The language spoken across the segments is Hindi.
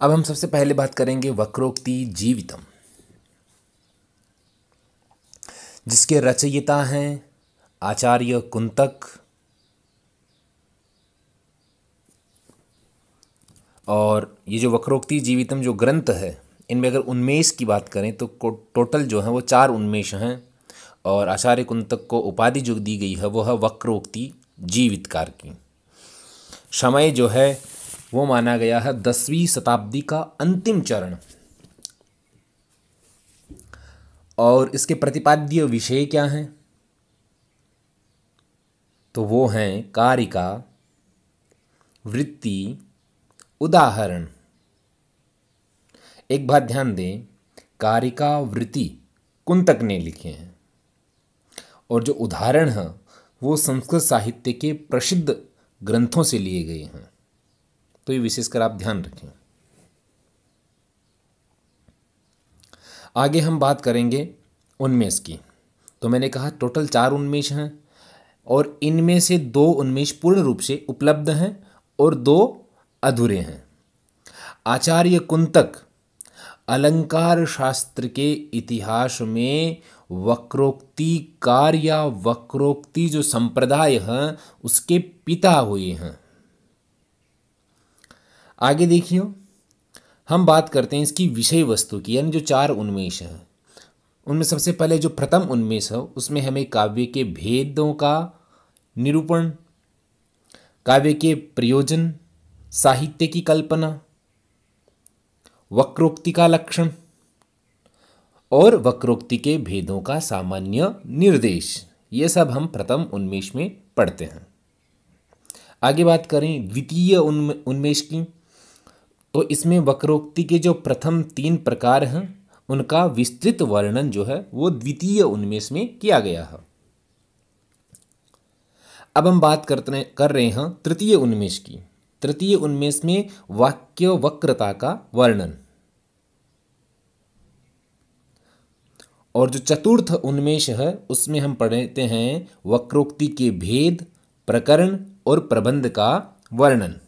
अब हम सबसे पहले बात करेंगे वक्रोक्ति जीवितम, जिसके रचयिता हैं आचार्य कुंतक। और ये जो वक्रोक्ति जीवितम जो ग्रंथ है, इनमें अगर उन्मेष की बात करें तो टोटल जो है वो 4 उन्मेष हैं। और आचार्य कुंतक को उपाधि जो दी गई है वो है वक्रोक्ति जीवितकार की। समय जो है वो माना गया है 10वीं शताब्दी का अंतिम चरण। और इसके प्रतिपाद्य विषय क्या हैं? तो वो हैं कारिका, वृत्ति, उदाहरण। एक बात ध्यान दें, कारिका वृत्ति कुंतक ने लिखे हैं और जो उदाहरण हैं वो संस्कृत साहित्य के प्रसिद्ध ग्रंथों से लिए गए हैं। तो ये विशेषकर आप ध्यान रखें। आगे हम बात करेंगे उन्मेष की। तो मैंने कहा टोटल 4 उन्मेष हैं और इनमें से 2 उन्मेष पूर्ण रूप से उपलब्ध हैं और 2 अधूरे हैं। आचार्य कुंतक अलंकार शास्त्र के इतिहास में वक्रोक्तिकार या वक्रोक्ति जो संप्रदाय है उसके पिता हुए हैं। आगे देखिए, हम बात करते हैं इसकी विषय वस्तु की, यानी जो 4 उन्मेष हैं उनमें सबसे पहले जो प्रथम उन्मेष है उसमें हमें काव्य के भेदों का निरूपण, काव्य के प्रयोजन, साहित्य की कल्पना, वक्रोक्ति का लक्षण और वक्रोक्ति के भेदों का सामान्य निर्देश, ये सब हम प्रथम उन्मेष में पढ़ते हैं। आगे बात करें द्वितीय उन्मेष की, तो इसमें वक्रोक्ति के जो प्रथम 3 प्रकार हैं उनका विस्तृत वर्णन जो है वो द्वितीय उन्मेष में किया गया है। अब हम बात कर रहे हैं तृतीय उन्मेष की। तृतीय उन्मेष में वाक्य वक्रता का वर्णन। और जो चतुर्थ उन्मेष है उसमें हम पढ़ते हैं वक्रोक्ति के भेद, प्रकरण और प्रबंध का वर्णन।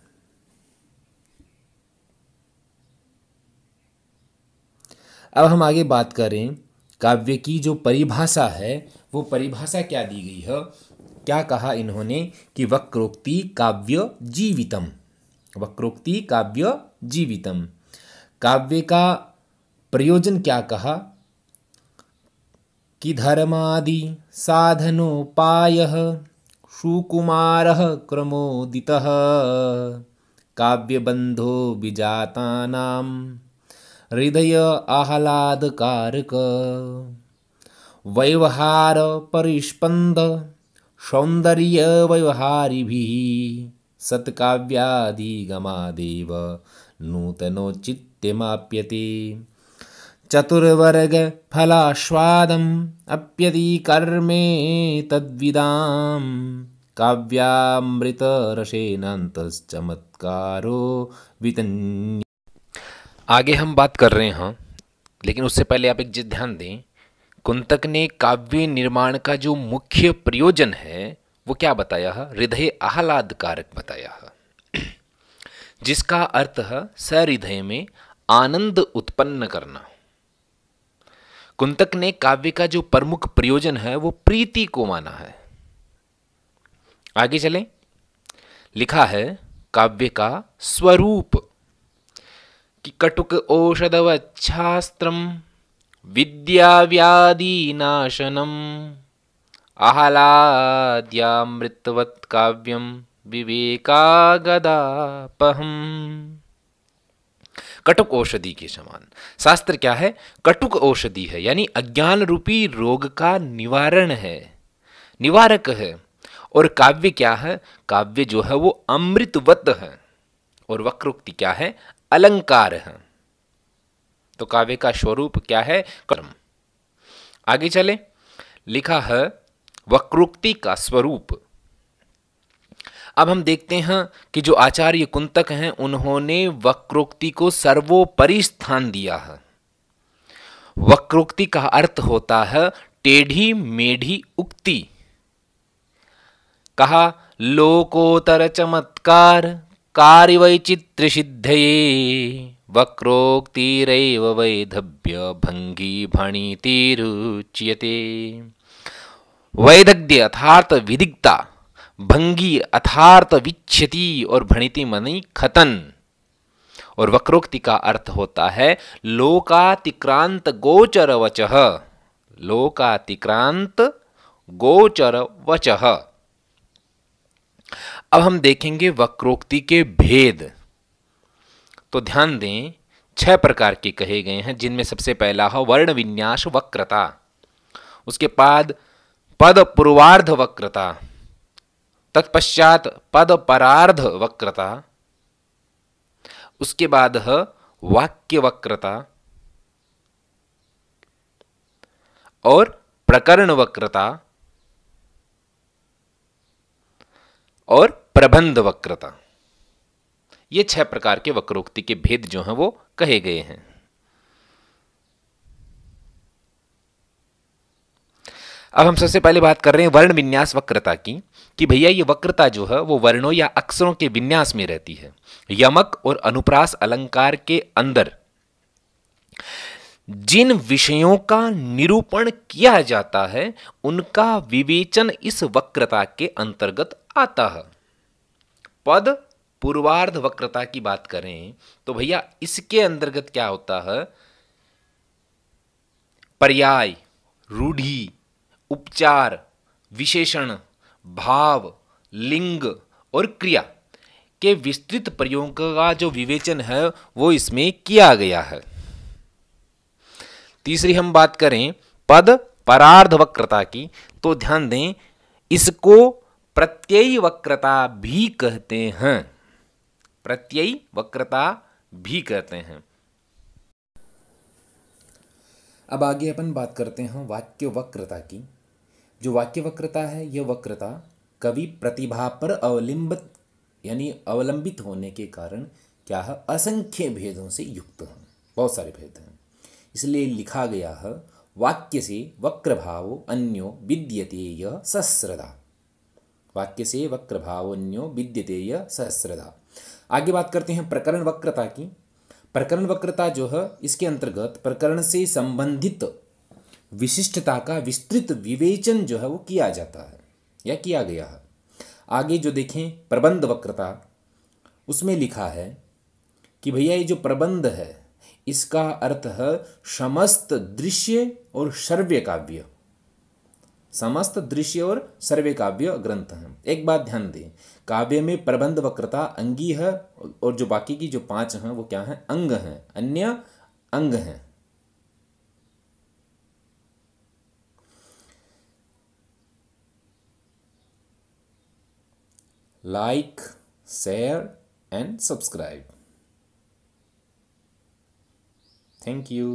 अब हम आगे बात करें काव्य की जो परिभाषा है, वो परिभाषा क्या दी गई है। क्या कहा इन्होंने कि वक्रोक्ति काव्य जीवितम, वक्रोक्ति काव्य जीवितम। काव्य का प्रयोजन क्या कहा कि धर्मादि साधनोपायः सुकुमारः क्रमोदितः काव्यबंधो विजातानां हृदय आह्लादकारक व्यवहार परिस्पंद सौंदर्य व्यवहारिभिः सत्काव्याधिगमादेव नूतनौचित्यमाप्यते चतुर्वर्ग फलास्वादम् अप्यतिकर्मे तद्विदां काव्यामृतरसेनान्तश्चमत्कारो वितन्य। आगे हम बात कर रहे हैं, लेकिन उससे पहले आप एक चीज ध्यान दें। कुंतक ने काव्य निर्माण का जो मुख्य प्रयोजन है वो क्या बताया है? हृदय आह्लादकारक बताया है, जिसका अर्थ है सहृदय में आनंद उत्पन्न करना। कुंतक ने काव्य का जो प्रमुख प्रयोजन है वो प्रीति को माना है। आगे चलें, लिखा है काव्य का स्वरूप कि कटुक औषधवच्छास्त्रम विद्याव्याधिनाशनम आह्लाद्यामृतवत् काव्यम विवेकागदापहम। कटुक औषधि के समान शास्त्र क्या है? कटुक औषधि है, यानी अज्ञान रूपी रोग का निवारण है, निवारक है। और काव्य क्या है? काव्य जो है वो अमृतवत है और वक्रोक्ति क्या है? अलंकार है। तो काव्य का स्वरूप क्या है? कर्म। आगे चले, लिखा है वक्रोक्ति का स्वरूप। अब हम देखते हैं कि जो आचार्य कुंतक हैं उन्होंने वक्रोक्ति को सर्वोपरि स्थान दिया है। वक्रोक्ति का अर्थ होता है टेढ़ी मेढ़ी उक्ति। कहा लोकोत्तर चमत्कार कार्य वैचित्र्य सिद्धये वक्रोक्तिरैव वैधव्य भंगी भणितिरुच्यते। वैदग्ध्य अर्थात विदिग्धता, भंगी अर्थात विच्छति और भणिति मनी खतन। और वक्रोक्ति का अर्थ होता है लोकातिक्रांत गोचर वचः, लोकातिक्रांत गोचर वचः। अब हम देखेंगे वक्रोक्ति के भेद। तो ध्यान दें 6 प्रकार के कहे गए हैं, जिनमें सबसे पहला है वर्ण विन्यास वक्रता, उसके बाद पद पूर्वार्ध वक्रता, तत्पश्चात पद परार्ध वक्रता, उसके बाद है वाक्य वक्रता और प्रकरण वक्रता और प्रबंध वक्रता। ये 6 प्रकार के वक्रोक्ति के भेद जो हैं वो कहे गए हैं। अब हम सबसे पहले बात कर रहे हैं वर्ण विन्यास वक्रता की, कि भैया ये वक्रता जो है वो वर्णों या अक्षरों के विन्यास में रहती है। यमक और अनुप्रास अलंकार के अंदर जिन विषयों का निरूपण किया जाता है उनका विवेचन इस वक्रता के अंतर्गत आता है। पद पूर्वार्ध वक्रता की बात करें तो भैया इसके अंतर्गत क्या होता है, पर्याय, रूढ़ि, उपचार, विशेषण, भाव, लिंग और क्रिया के विस्तृत प्रयोगों का जो विवेचन है वो इसमें किया गया है। तीसरी हम बात करें पद परार्ध वक्रता की, तो ध्यान दें इसको प्रत्ययी वक्रता भी कहते हैं, प्रत्ययी वक्रता भी कहते हैं। अब आगे अपन बात करते हैं वाक्य वक्रता की। जो वाक्य वक्रता है यह वक्रता कवि प्रतिभा पर अवलंबित यानी अवलंबित होने के कारण क्या है, असंख्य भेदों से युक्त है, बहुत सारे भेद हैं, इसलिए लिखा गया है वाक्य से वक्र भाव अन्यो विद्यते यः सहस्रधा, वाक्य से वक्र भाव अन्यो विद्यते यः सहस्रधा। आगे बात करते हैं प्रकरण वक्रता की। प्रकरण वक्रता जो है इसके अंतर्गत प्रकरण से संबंधित विशिष्टता का विस्तृत विवेचन जो है वो किया जाता है या किया गया है। आगे जो देखें प्रबंध वक्रता, उसमें लिखा है कि भैया ये जो प्रबंध है इसका अर्थ है समस्त दृश्य और श्रव्य काव्य, समस्त दृश्य और श्रव्य काव्य ग्रंथ हैं। एक बात ध्यान दें, काव्य में प्रबंध वक्रता अंगी है और जो बाकी की जो 5 हैं वो क्या हैं, अंग हैं, अन्य अंग हैं। Like, share and subscribe. Thank you.